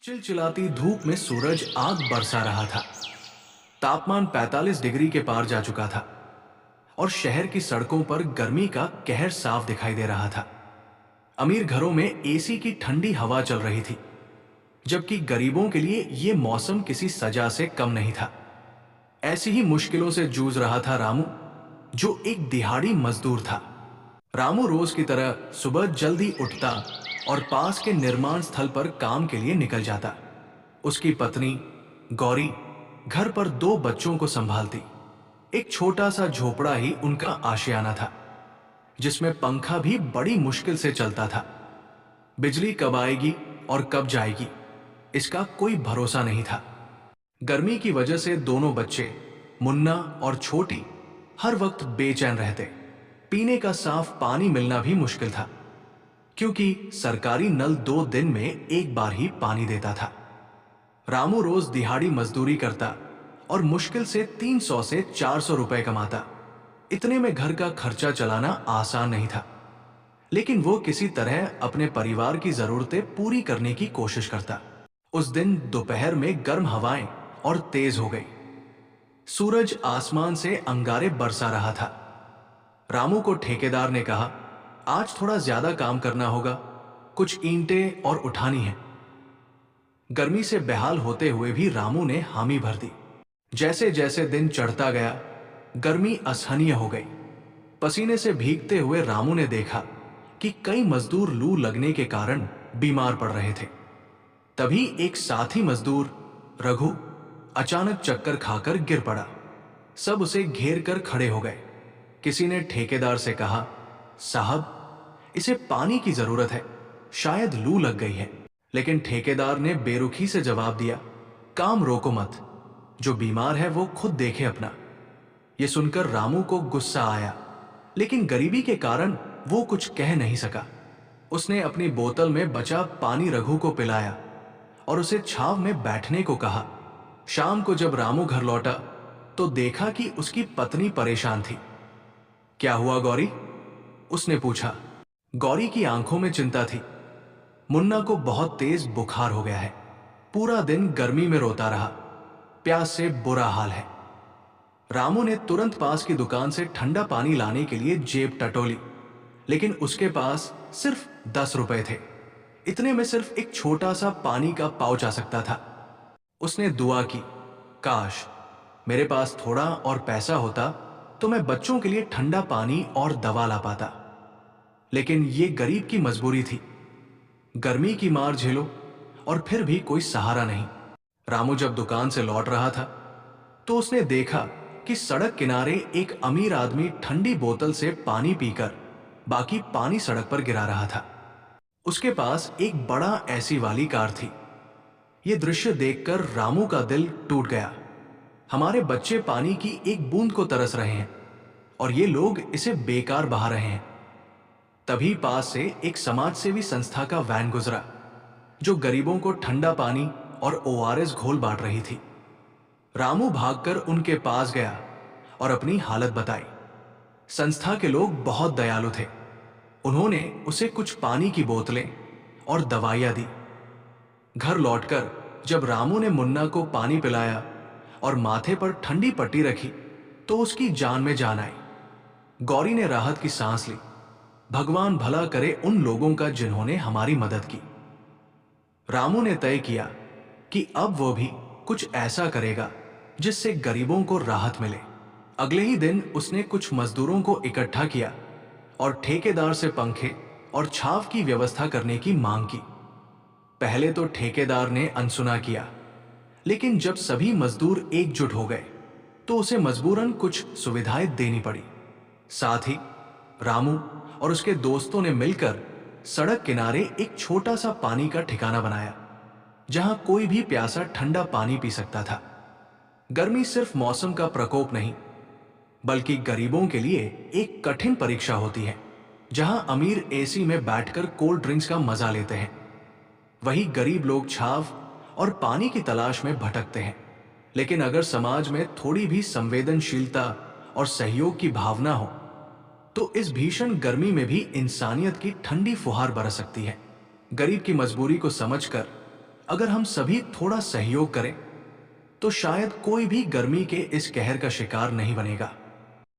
चिलचिलाती धूप में सूरज आग बरसा रहा था। तापमान 45 डिग्री के पार जा चुका था और शहर की सड़कों पर गर्मी का कहर साफ दिखाई दे रहा था। अमीर घरों में एसी की ठंडी हवा चल रही थी, जबकि गरीबों के लिए यह मौसम किसी सजा से कम नहीं था। ऐसी ही मुश्किलों से जूझ रहा था रामू, जो एक दिहाड़ी मजदूर था। रामू रोज की तरह सुबह जल्दी उठता और पास के निर्माण स्थल पर काम के लिए निकल जाता। उसकी पत्नी गौरी घर पर 2 बच्चों को संभालती। एक छोटा सा झोपड़ा ही उनका आशियाना था, जिसमें पंखा भी बड़ी मुश्किल से चलता था। बिजली कब आएगी और कब जाएगी, इसका कोई भरोसा नहीं था। गर्मी की वजह से दोनों बच्चे, मुन्ना और छोटी, हर वक्त बेचैन रहते। पीने का साफ पानी मिलना भी मुश्किल था, क्योंकि सरकारी नल 2 दिन में एक बार ही पानी देता था। रामू रोज दिहाड़ी मजदूरी करता और मुश्किल से 300 से 400 रुपए कमाता। इतने में घर का खर्चा चलाना आसान नहीं था, लेकिन वो किसी तरह अपने परिवार की जरूरतें पूरी करने की कोशिश करता। उस दिन दोपहर में गर्म हवाएं और तेज हो गई। सूरज आसमान से अंगारे बरसा रहा था। रामू को ठेकेदार ने कहा, आज थोड़ा ज्यादा काम करना होगा, कुछ ईंटें और उठानी है। गर्मी से बेहाल होते हुए भी रामू ने हामी भर दी। जैसे जैसे दिन चढ़ता गया, गर्मी असहनीय हो गई। पसीने से भीगते हुए रामू ने देखा कि कई मजदूर लू लगने के कारण बीमार पड़ रहे थे। तभी एक साथी मजदूर रघु अचानक चक्कर खाकर गिर पड़ा। सब उसे घेर कर खड़े हो गए। किसी ने ठेकेदार से कहा, साहब, इसे पानी की जरूरत है, शायद लू लग गई है। लेकिन ठेकेदार ने बेरुखी से जवाब दिया, काम रोको मत, जो बीमार है वो खुद देखे अपना। यह सुनकर रामू को गुस्सा आया, लेकिन गरीबी के कारण वो कुछ कह नहीं सका। उसने अपनी बोतल में बचा पानी रघु को पिलाया और उसे छांव में बैठने को कहा। शाम को जब रामू घर लौटा तो देखा कि उसकी पत्नी परेशान थी। क्या हुआ गौरी? उसने पूछा। गौरी की आंखों में चिंता थी। मुन्ना को बहुत तेज बुखार हो गया है, पूरा दिन गर्मी में रोता रहा, प्यास से बुरा हाल है। रामू ने तुरंत पास की दुकान से ठंडा पानी लाने के लिए जेब टटोली, लेकिन उसके पास सिर्फ 10 रुपए थे। इतने में सिर्फ एक छोटा सा पानी का पाउच आ सकता था। उसने दुआ की, काश मेरे पास थोड़ा और पैसा होता तो मैं बच्चों के लिए ठंडा पानी और दवा ला पाता। लेकिन यह गरीब की मजबूरी थी। गर्मी की मार झेलो और फिर भी कोई सहारा नहीं। रामू जब दुकान से लौट रहा था तो उसने देखा कि सड़क किनारे एक अमीर आदमी ठंडी बोतल से पानी पीकर बाकी पानी सड़क पर गिरा रहा था। उसके पास एक बड़ा एसी वाली कार थी। यह दृश्य देखकर रामू का दिल टूट गया। हमारे बच्चे पानी की एक बूंद को तरस रहे हैं और ये लोग इसे बेकार बहा रहे हैं। तभी पास से एक समाजसेवी संस्था का वैन गुजरा, जो गरीबों को ठंडा पानी और ओआरएस घोल बांट रही थी। रामू भागकर उनके पास गया और अपनी हालत बताई। संस्था के लोग बहुत दयालु थे। उन्होंने उसे कुछ पानी की बोतलें और दवाइयां दी। घर लौटकर जब रामू ने मुन्ना को पानी पिलाया और माथे पर ठंडी पट्टी रखी तो उसकी जान में जान आई। गौरी ने राहत की सांस ली। भगवान भला करे उन लोगों का जिन्होंने हमारी मदद की। रामू ने तय किया कि अब वो भी कुछ ऐसा करेगा जिससे गरीबों को राहत मिले। अगले ही दिन उसने कुछ मजदूरों को इकट्ठा किया और ठेकेदार से पंखे और छाव की व्यवस्था करने की मांग की। पहले तो ठेकेदार ने अनसुना किया, लेकिन जब सभी मजदूर एकजुट हो गए तो उसे मजबूरन कुछ सुविधाएं देनी पड़ी। साथ ही रामू और उसके दोस्तों ने मिलकर सड़क किनारे एक छोटा सा पानी का ठिकाना बनाया, जहां कोई भी प्यासा ठंडा पानी पी सकता था। गर्मी सिर्फ मौसम का प्रकोप नहीं, बल्कि गरीबों के लिए एक कठिन परीक्षा होती है। जहां अमीर एसी में बैठकर कोल्ड ड्रिंक्स का मजा लेते हैं, वहीं गरीब लोग छाव और पानी की तलाश में भटकते हैं। लेकिन अगर समाज में थोड़ी भी संवेदनशीलता और सहयोग की भावना हो तो इस भीषण गर्मी में भी इंसानियत की ठंडी फुहार बरस सकती है। गरीब की मजबूरी को समझकर अगर हम सभी थोड़ा सहयोग करें तो शायद कोई भी गर्मी के इस कहर का शिकार नहीं बनेगा।